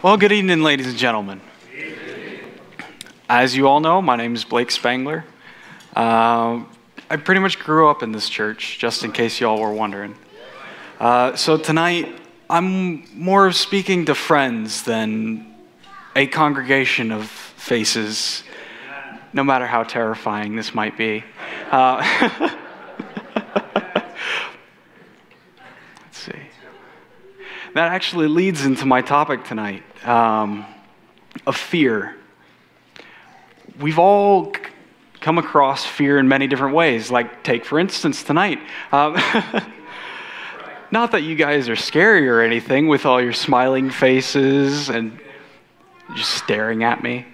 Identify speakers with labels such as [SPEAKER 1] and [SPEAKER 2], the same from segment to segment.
[SPEAKER 1] Well, good evening, ladies and gentlemen. As you all know, my name is Blake Spangler. I pretty much grew up in this church, just in case you all were wondering. So tonight, I'm more speaking to friends than a congregation of faces, no matter how terrifying this might be. Let's see. That actually leads into my topic tonight, of fear. We've all come across fear in many different ways, like take, for instance, tonight. Not that you guys are scary or anything with all your smiling faces and just staring at me.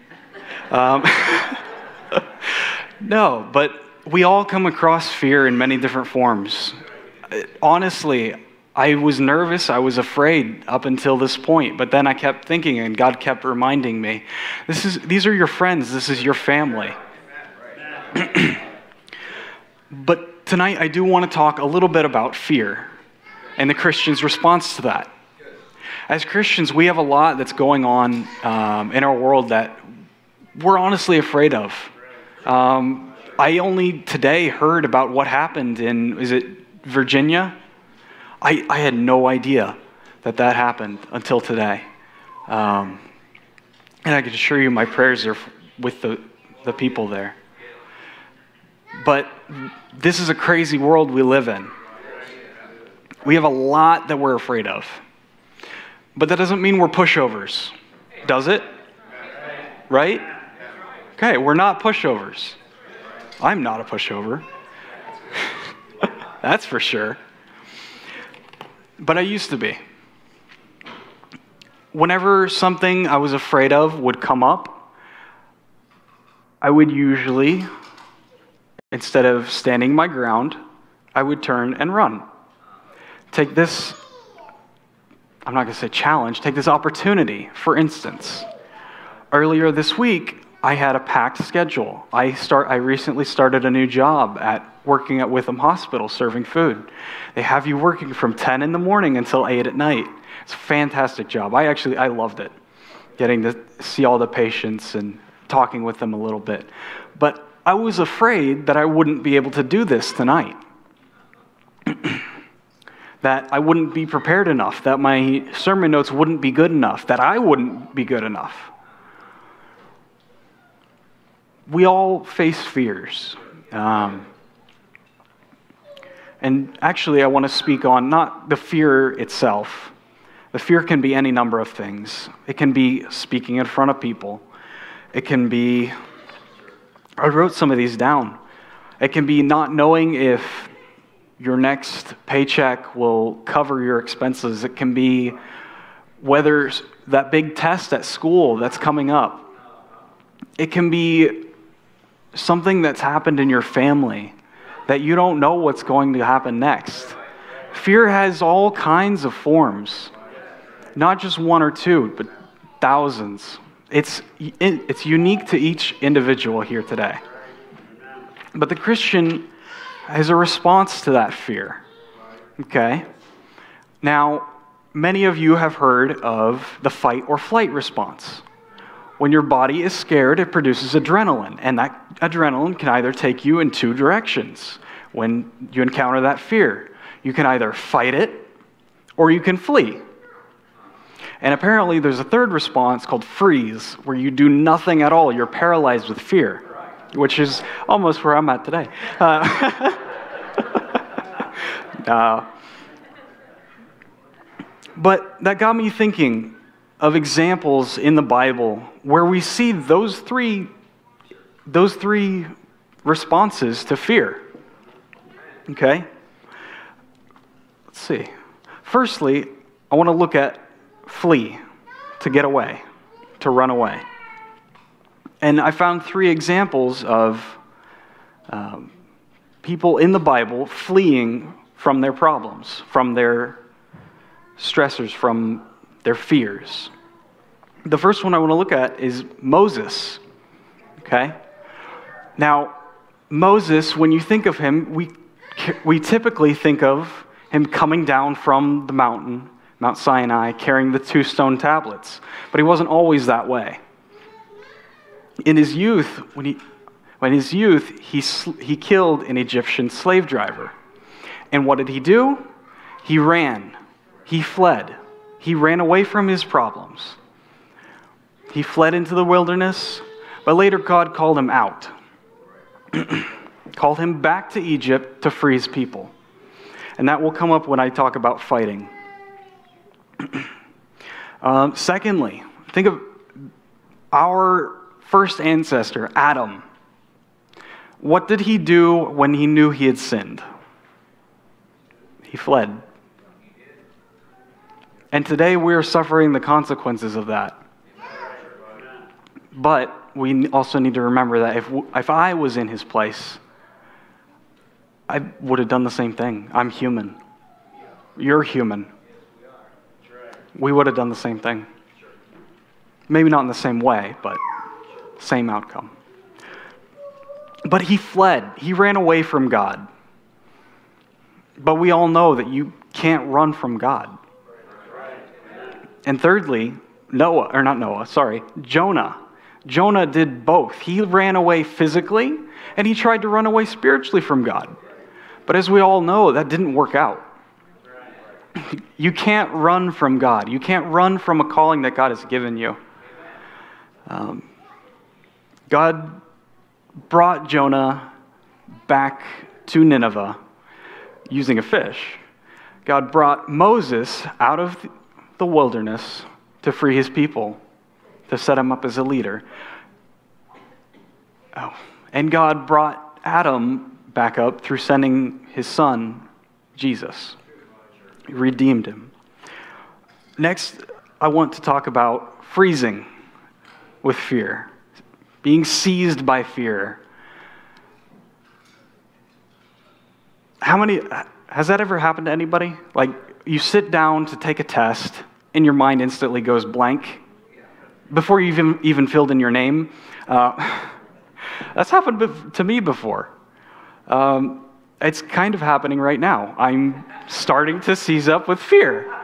[SPEAKER 1] No, but we all come across fear in many different forms. Honestly, I was nervous, I was afraid up until this point, but then I kept thinking and God kept reminding me, these are your friends, this is your family. But tonight I do want to talk a little bit about fear and the Christian's response to that. As Christians, we have a lot that's going on in our world that we're honestly afraid of. I only today heard about what happened in, is it Virginia? I had no idea that happened until today. And I can assure you my prayers are with the people there. But this is a crazy world we live in. We have a lot that we're afraid of. But that doesn't mean we're pushovers, does it? Right? Okay, we're not pushovers. I'm not a pushover. That's for sure. But I used to be. Whenever something I was afraid of would come up, I would usually, instead of standing my ground, I would turn and run. Take this, I'm not going to say challenge, take this opportunity. For instance, earlier this week, I had a packed schedule. I recently started a new job working at Witham Hospital serving food. They have you working from 10 in the morning until 8 at night. It's a fantastic job. I loved it, getting to see all the patients and talking with them a little bit. But I was afraid that I wouldn't be able to do this tonight. That I wouldn't be prepared enough, that my sermon notes wouldn't be good enough, that I wouldn't be good enough. We all face fears. And actually, I want to speak on not the fear itself. The fear can be any number of things. It can be speaking in front of people. It can be, I wrote some of these down. It can be not knowing if your next paycheck will cover your expenses. It can be whether that big test at school that's coming up. It can be something that's happened in your family that you don't know what's going to happen next. Fear has all kinds of forms, not just one or two, but thousands. It's unique to each individual here today. But the Christian has a response to that fear. Okay? Now, many of you have heard of the fight or flight response. When your body is scared, it produces adrenaline, and that adrenaline can either take you in two directions when you encounter that fear. You can either fight it, or you can flee. And apparently there's a third response called freeze, where you do nothing at all. You're paralyzed with fear, which is almost where I'm at today. But that got me thinking of examples in the Bible where we see those three responses to fear. Okay? Let's see. Firstly, I want to look at flee, to get away, to run away. And I found 3 examples of people in the Bible fleeing from their problems, from their stressors, from their fears. The first one I want to look at is Moses. Okay? Now, Moses, when you think of him, we typically think of him coming down from the mountain Mount Sinai, carrying the 2 stone tablets. But he wasn't always that way. In his youth, he killed an Egyptian slave driver. And what did he do? He ran. He fled. He ran away from his problems. He fled into the wilderness, but later God called him out. Called him back to Egypt to free his people. And that will come up when I talk about fighting. Secondly, think of our first ancestor, Adam. What did he do when he knew he had sinned? He fled. And today we are suffering the consequences of that. But we also need to remember that if I was in his place, I would have done the same thing. I'm human. You're human. We would have done the same thing. Maybe not in the same way, but same outcome. But he fled. He ran away from God. But we all know that you can't run from God. And thirdly, Jonah. Jonah did both. He ran away physically, and he tried to run away spiritually from God. But as we all know, that didn't work out. You can't run from God. You can't run from a calling that God has given you. God brought Jonah back to Nineveh using a fish. God brought Moses out of the wilderness to free his people, to set him up as a leader. And God brought Adam back up through sending his son, Jesus. He redeemed him. Next, I want to talk about freezing with fear, being seized by fear. Has that ever happened to anybody? Like, you sit down to take a test, and your mind instantly goes blank before you even filled in your name. That's happened to me before. It's kind of happening right now. I'm starting to seize up with fear.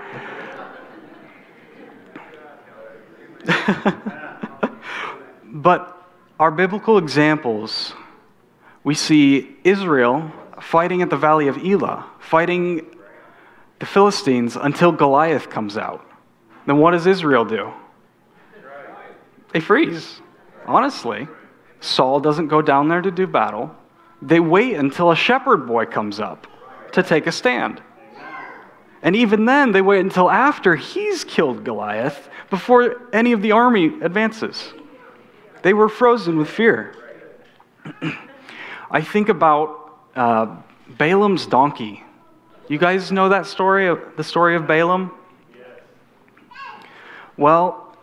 [SPEAKER 1] But our biblical examples, we see Israel fighting at the Valley of Elah, fighting the Philistines until Goliath comes out. Then what does Israel do? They freeze. Honestly, Saul doesn't go down there to do battle. They wait until a shepherd boy comes up to take a stand. And even then, they wait until after he's killed Goliath before any of the army advances. They were frozen with fear. I think about Balaam's donkey. You guys know that story, the story of Balaam? Well,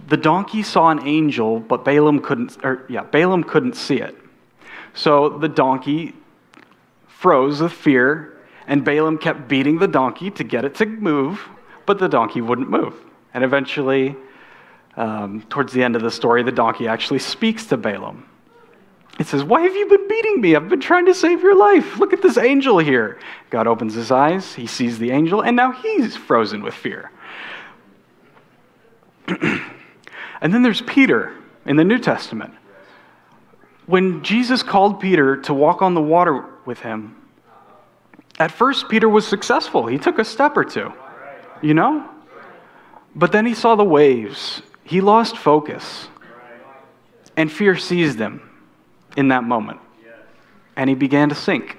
[SPEAKER 1] the donkey saw an angel, but Balaam couldn't see it. So the donkey froze with fear, and Balaam kept beating the donkey to get it to move, but the donkey wouldn't move. And eventually, towards the end of the story, the donkey actually speaks to Balaam. It says, "Why have you been beating me? I've been trying to save your life. Look at this angel here." God opens his eyes, he sees the angel, and now he's frozen with fear. And then there's Peter in the New Testament. When Jesus called Peter to walk on the water with him, at first Peter was successful. He took a step or two, But then he saw the waves. He lost focus. And fear seized him in that moment. And he began to sink.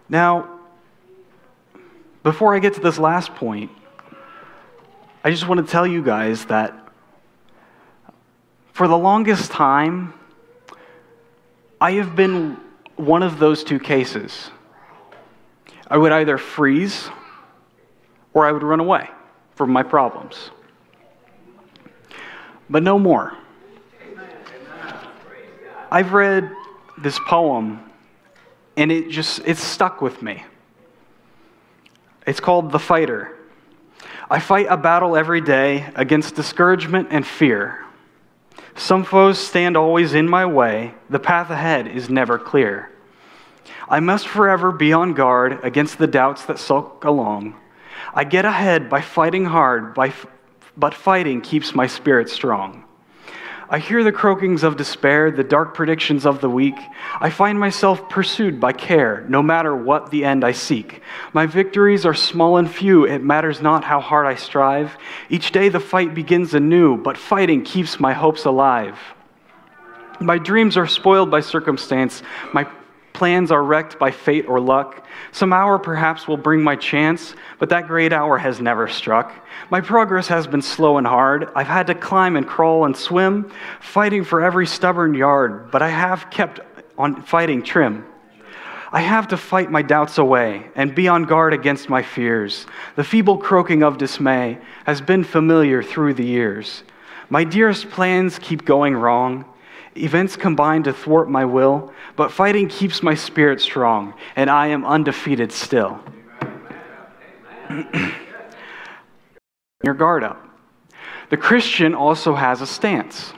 [SPEAKER 1] Now, before I get to this last point, I just want to tell you guys that for the longest time, I have been one of those two cases. I would either freeze or I would run away from my problems. But no more. I've read this poem, and it's stuck with me. It's called The Fighter. I fight a battle every day against discouragement and fear. Some foes stand always in my way. The path ahead is never clear. I must forever be on guard against the doubts that sulk along. I get ahead by fighting hard, but fighting keeps my spirit strong. I hear the croakings of despair, the dark predictions of the weak. I find myself pursued by care, no matter what the end I seek. My victories are small and few, it matters not how hard I strive. Each day the fight begins anew, but fighting keeps my hopes alive. My dreams are spoiled by circumstance, my plans are wrecked by fate or luck. Some hour perhaps will bring my chance, but that great hour has never struck. My progress has been slow and hard. I've had to climb and crawl and swim, fighting for every stubborn yard, but I have kept on fighting trim. I have to fight my doubts away and be on guard against my fears. The feeble croaking of dismay has been familiar through the years. My dearest plans keep going wrong. Events combine to thwart my will, but fighting keeps my spirit strong, and I am undefeated still. Your guard up. The Christian also has a stance,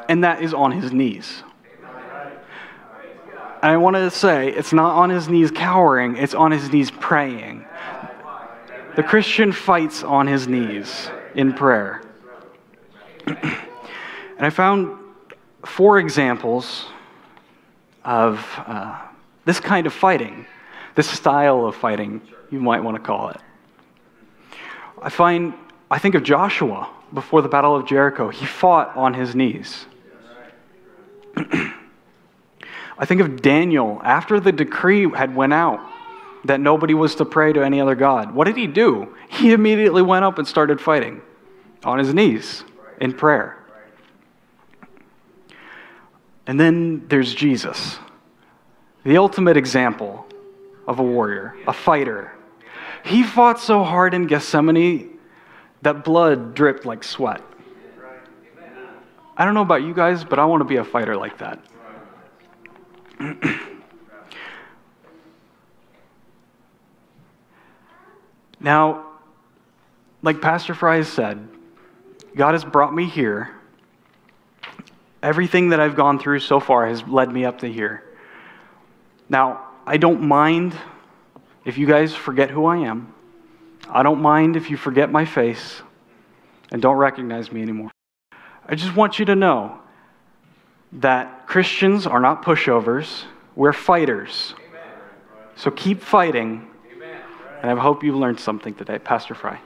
[SPEAKER 1] and that is on his knees. And I want to say, it's not on his knees cowering, it's on his knees praying. The Christian fights on his knees in prayer. And I found 4 examples of this kind of fighting, this style of fighting, you might want to call it. I think of Joshua before the Battle of Jericho. He fought on his knees. I think of Daniel after the decree had went out that nobody was to pray to any other god. What did he do? He immediately went up and started fighting on his knees in prayer. And then there's Jesus, the ultimate example of a warrior, a fighter. He fought so hard in Gethsemane that blood dripped like sweat. I don't know about you guys, but I want to be a fighter like that. Now, like Pastor Fry said, God has brought me here. Everything that I've gone through so far has led me up to here. Now, I don't mind if you guys forget who I am. I don't mind if you forget my face and don't recognize me anymore. I just want you to know that Christians are not pushovers. We're fighters. So keep fighting. And I hope you learned something today. Pastor Fry.